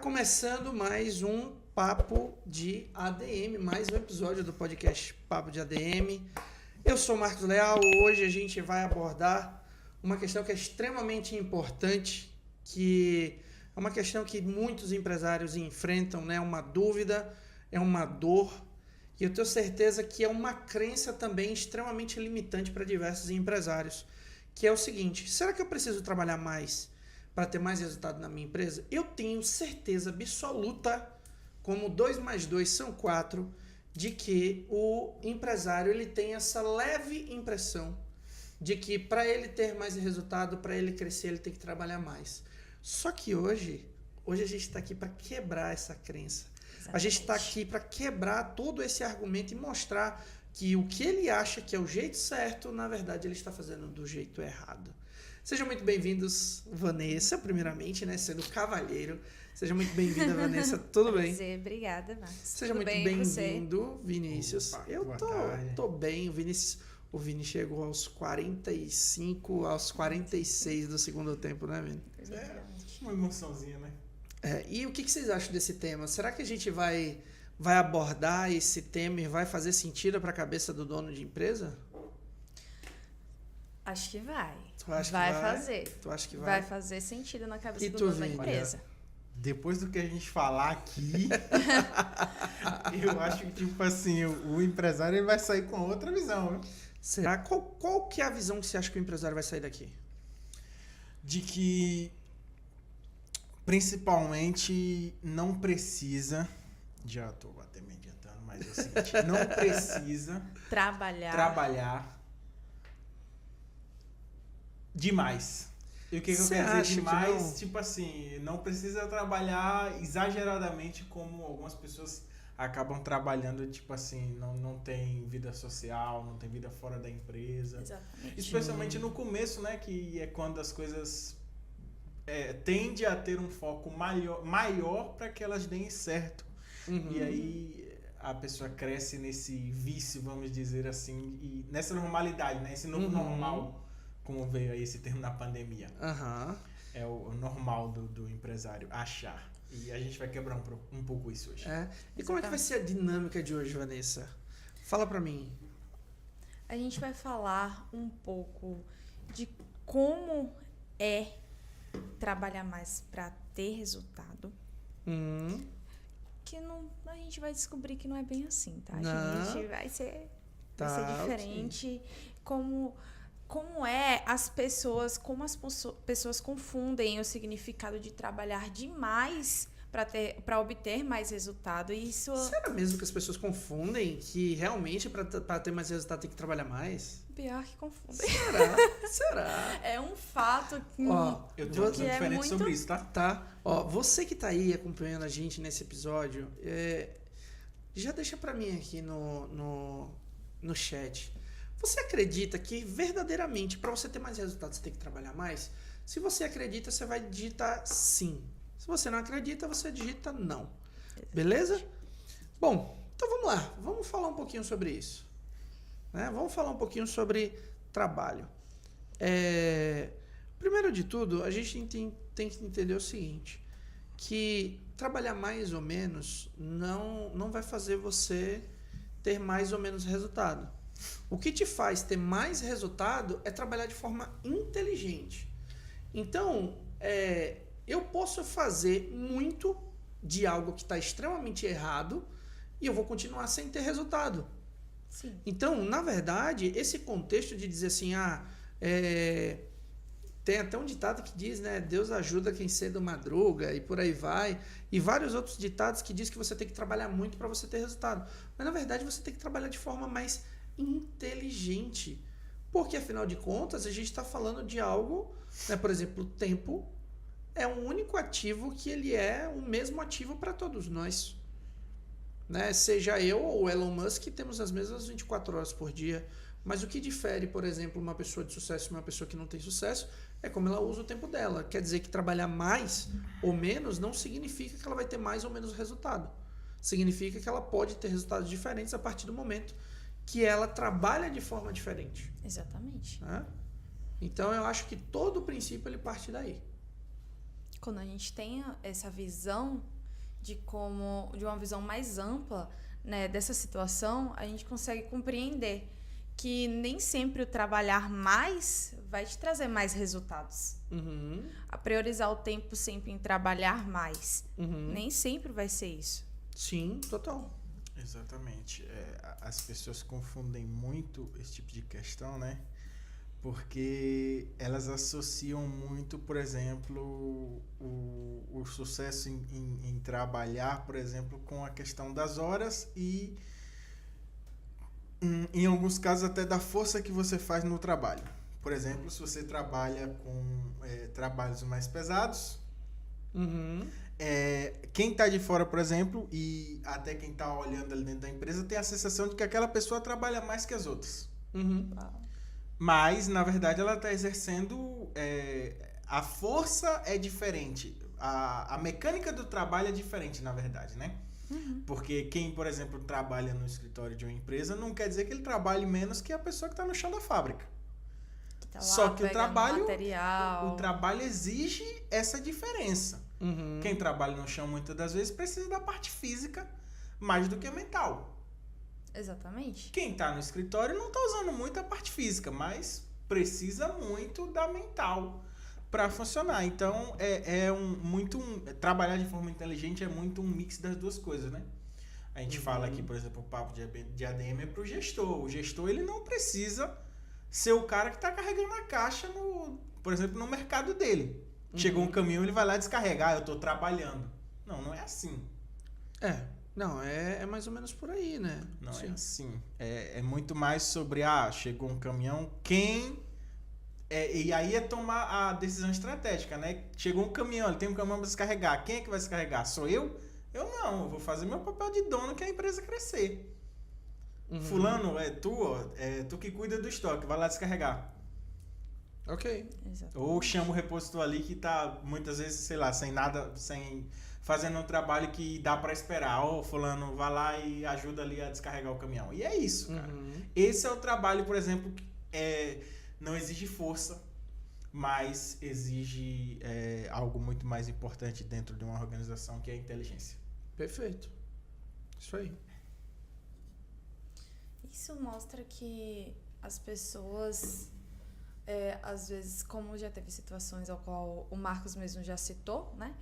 Começando mais um Papo de ADM, mais um episódio do podcast Papo de ADM. Eu sou Marcos Leal. Hoje a gente vai abordar uma questão que é extremamente importante, que é uma questão que muitos empresários enfrentam, né? Uma dúvida, é uma dor, e eu tenho certeza que é uma crença também extremamente limitante para diversos empresários, que é o seguinte: será que eu preciso trabalhar mais para ter mais resultado na minha empresa? Eu tenho certeza absoluta, como 2 mais 2 são 4, de que o empresário ele tem essa leve impressão de que para ele ter mais resultado, para ele crescer, ele tem que trabalhar mais. Só que hoje a gente está aqui para quebrar essa crença. Exatamente. A gente está aqui para quebrar todo esse argumento e mostrar que o que ele acha que é o jeito certo, na verdade ele está fazendo do jeito errado. Sejam muito bem-vindos, Vanessa, primeiramente, né, sendo cavalheiro. Seja muito bem-vinda, Vanessa, tudo bem? Prazer, obrigada, Marcos. Seja muito bem-vindo, Vinícius. Opa, eu tô bem, o Vini chegou aos 45, aos 46 do segundo tempo, né, Vini? Uma emoçãozinha, né? E o que vocês acham desse tema? Será que a gente vai abordar esse tema e vai fazer sentido para a cabeça do dono de empresa? Acho que vai. Tu acha vai que vai fazer. Tu acha que vai? Vai fazer sentido na cabeça do dono da empresa. Depois do que a gente falar aqui, eu acho que, tipo assim, o empresário ele vai sair com outra visão, né? Será? Qual que é a visão que você acha que o empresário vai sair daqui? De que, principalmente, não precisa... Já estou até me adiantando, mas é o seguinte, não precisa trabalhar demais. E o que eu quero dizer demais? Tipo assim, não precisa trabalhar exageradamente como algumas pessoas acabam trabalhando, tipo assim, não tem vida social, não tem vida fora da empresa. Exatamente. Especialmente no começo, né? Que é quando as coisas tende a ter um foco maior para que elas deem certo. Uhum. E aí a pessoa cresce nesse vício, vamos dizer assim, e nessa normalidade, né? Esse novo normal, como veio aí esse termo na pandemia. É o normal do empresário achar. E a gente vai quebrar um pouco isso hoje. E como é que vai ser a dinâmica de hoje, Vanessa? Fala pra mim. A gente vai falar um pouco de como é trabalhar mais para ter resultado. Que não, a gente vai descobrir que não é bem assim, tá? A gente vai ser diferente. Okay. Como as pessoas confundem o significado de trabalhar demais para obter mais resultado. E isso... Será mesmo que as pessoas confundem que realmente para ter mais resultado tem que trabalhar mais? Pior que confundem. Será? É um fato que... eu tenho uma visão diferente sobre isso, tá? Você que tá aí acompanhando a gente nesse episódio, já deixa para mim aqui no chat. Você acredita que verdadeiramente para você ter mais resultado você tem que trabalhar mais? Se você acredita, você vai digitar sim. Se você não acredita, você digita não. Beleza? Bom, então vamos lá. Vamos falar um pouquinho sobre isso. Vamos falar um pouquinho sobre trabalho. Primeiro de tudo, a gente tem que entender o seguinte, que trabalhar mais ou menos não vai fazer você ter mais ou menos resultado. O que te faz ter mais resultado é trabalhar de forma inteligente. Então, eu posso fazer muito de algo que está extremamente errado e eu vou continuar sem ter resultado. Sim. Então, na verdade, esse contexto de dizer assim, tem até um ditado que diz, né, Deus ajuda quem cedo madruga e por aí vai, e vários outros ditados que diz que você tem que trabalhar muito para você ter resultado. Mas, na verdade, você tem que trabalhar de forma mais inteligente, porque afinal de contas a gente está falando de algo, né, por exemplo, o tempo é um único ativo que ele é o mesmo ativo para todos nós, né? Seja eu ou o Elon Musk, temos as mesmas 24 horas por dia, mas o que difere, por exemplo, uma pessoa de sucesso e uma pessoa que não tem sucesso é como ela usa o tempo dela. Quer dizer que trabalhar mais ou menos não significa que ela vai ter mais ou menos resultado, significa que ela pode ter resultados diferentes a partir do momento que ela trabalha de forma diferente. Exatamente. Então, eu acho que todo o princípio ele parte daí. quando a gente tem essa visão de uma visão mais ampla, né, dessa situação, a gente consegue compreender que nem sempre o trabalhar mais vai te trazer mais resultados. A priorizar o tempo sempre em trabalhar mais. Nem sempre vai ser isso. Sim, total. Exatamente. As pessoas confundem muito esse tipo de questão, né? Porque elas associam muito, por exemplo, o sucesso em trabalhar, por exemplo, com a questão das horas e, em alguns casos, até da força que você faz no trabalho. Por exemplo, se você trabalha com trabalhos mais pesados, quem está de fora, por exemplo, e até quem está olhando ali dentro da empresa, tem a sensação de que aquela pessoa trabalha mais que as outras. Mas, na verdade, ela está exercendo... a força é diferente. A mecânica do trabalho é diferente, na verdade, né? Porque quem, por exemplo, trabalha no escritório de uma empresa não quer dizer que ele trabalhe menos que a pessoa que está no chão da fábrica. Tá lá, só que o trabalho exige essa diferença. Quem trabalha no chão, muitas das vezes, precisa da parte física mais do que a mental. Exatamente. Quem está no escritório não está usando muito a parte física, mas precisa muito da mental para funcionar. Então, trabalhar de forma inteligente é muito um mix das duas coisas, né? A gente fala aqui, por exemplo, o papo de ADM é para o gestor. O gestor, ele não precisa ser o cara que está carregando a caixa, por exemplo, no mercado dele. Chegou um caminhão, ele vai lá descarregar, eu estou trabalhando. Não é assim. Não, é mais ou menos por aí, né? Não é assim. É muito mais sobre, chegou um caminhão, e aí é tomar a decisão estratégica, né? Chegou um caminhão, ele tem um caminhão para descarregar. Quem é que vai descarregar? Sou eu? Eu não, eu vou fazer meu papel de dono, que é a empresa crescer. Fulano, tu que cuida do estoque, vai lá descarregar. Ok. Exatamente. Ou chama o repositor ali que tá, muitas vezes, sei lá, fazendo um trabalho que dá para esperar. Fulano, vai lá e ajuda ali a descarregar o caminhão. E é isso, cara. Esse é o trabalho, por exemplo, que não exige força, mas exige algo muito mais importante dentro de uma organização, que é a inteligência. Perfeito. Isso aí. Isso mostra que as pessoas, às vezes, como já teve situações ao qual o Marcos mesmo já citou, né?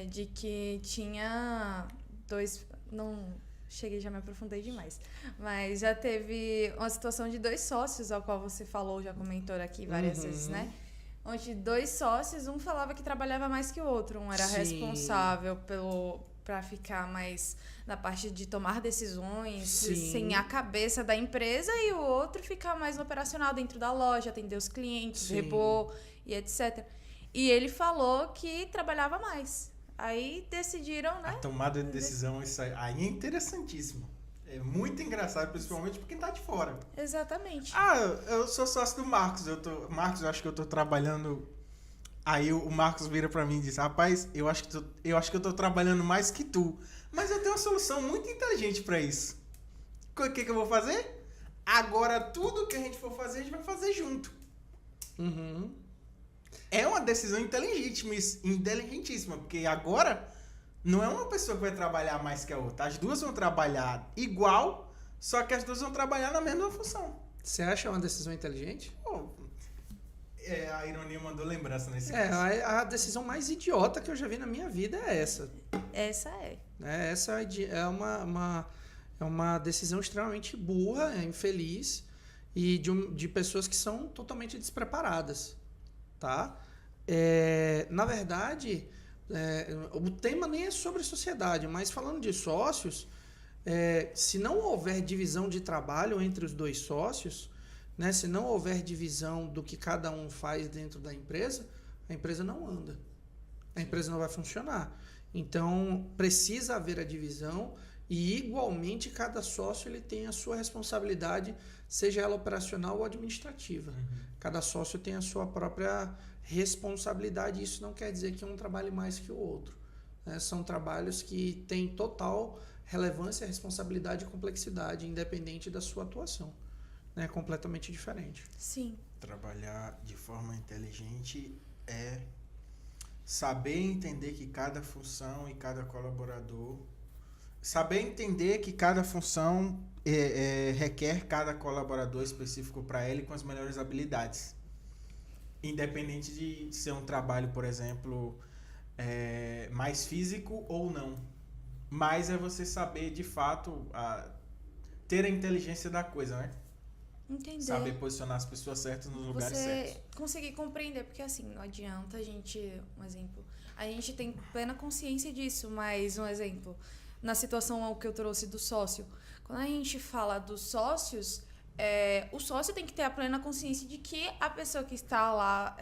De que tinha não cheguei, já me aprofundei demais, mas já teve uma situação de 2 sócios, ao qual você falou, já comentou aqui várias vezes, né? Onde 2 sócios, um falava que trabalhava mais que o outro, um era responsável para ficar mais na parte de tomar decisões, sem a cabeça da empresa, e o outro ficar mais no operacional, dentro da loja, atender os clientes, repor e etc. E ele falou que trabalhava mais. Aí decidiram, né? A tomada de decisão, isso aí é interessantíssimo. É muito engraçado, principalmente para quem tá de fora. Exatamente. Eu sou sócio do Marcos. Marcos, eu acho que eu tô trabalhando... Aí o Marcos vira para mim e diz, rapaz, eu acho que eu tô trabalhando mais que tu. Mas eu tenho uma solução muito inteligente para isso. O que eu vou fazer? Agora, tudo que a gente for fazer, a gente vai fazer junto. É uma decisão inteligentíssima, porque agora não é uma pessoa que vai trabalhar mais que a outra. As duas vão trabalhar igual, só que as duas vão trabalhar na mesma função. Você acha uma decisão inteligente? A ironia mandou lembrança nesse caso. A decisão mais idiota que eu já vi na minha vida é essa. Essa é. Essa é uma decisão extremamente burra, infeliz, e de pessoas que são totalmente despreparadas. Tá? Na verdade, o tema nem é sobre sociedade, mas falando de sócios, se não houver divisão de trabalho entre os 2 sócios, né, se não houver divisão do que cada um faz dentro da empresa, a empresa não anda. A empresa não vai funcionar. Então, precisa haver a divisão e, igualmente, cada sócio ele tem a sua responsabilidade, seja ela operacional ou administrativa. Cada sócio tem a sua própria responsabilidade. Isso não quer dizer que um trabalhe mais que o outro. Né? São trabalhos que têm total relevância, responsabilidade e complexidade, independente da sua atuação. É completamente diferente. Sim. Trabalhar de forma inteligente é saber entender que cada função e cada colaborador... Saber entender que cada função requer cada colaborador específico para ele com as melhores habilidades. Independente de ser um trabalho, por exemplo, mais físico ou não. Mas é você saber, de fato, ter a inteligência da coisa, né? Entender. Saber posicionar as pessoas certas nos lugares certos. Você conseguir compreender, porque assim, não adianta a gente, um exemplo, a gente tem plena consciência disso, mas um exemplo, na situação ao que eu trouxe do sócio, quando a gente fala dos sócios, o sócio tem que ter a plena consciência de que a pessoa que está lá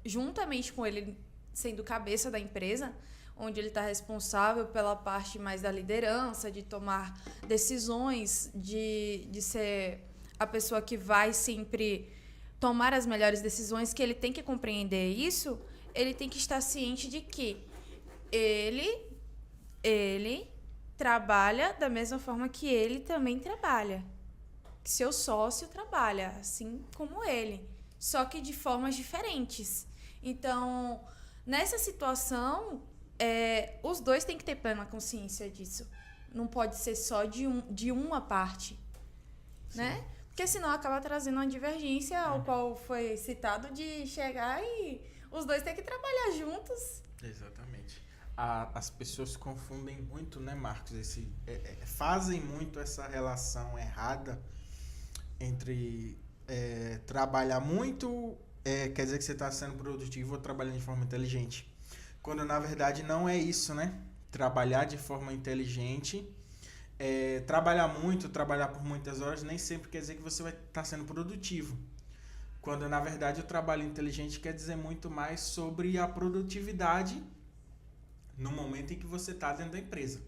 juntamente com ele, sendo cabeça da empresa, onde ele está responsável pela parte mais da liderança, de tomar decisões, de ser a pessoa que vai sempre tomar as melhores decisões, que ele tem que compreender isso, ele tem que estar ciente de que ele trabalha da mesma forma que ele também trabalha. Que seu sócio trabalha, assim como ele, só que de formas diferentes. Então, nessa situação, os dois têm que ter plena consciência disso. Não pode ser só de uma parte, né? Porque senão acaba trazendo uma divergência, ao qual foi citado, de chegar e os dois têm que trabalhar juntos. Exatamente. As pessoas confundem muito, né, Marcos? Fazem muito essa relação errada entre trabalhar muito, quer dizer que você está sendo produtivo ou trabalhando de forma inteligente. Quando, na verdade, não é isso, né? Trabalhar de forma inteligente, trabalhar muito, trabalhar por muitas horas, nem sempre quer dizer que você vai estar sendo produtivo. Quando, na verdade, o trabalho inteligente quer dizer muito mais sobre a produtividade no momento em que você está dentro da empresa.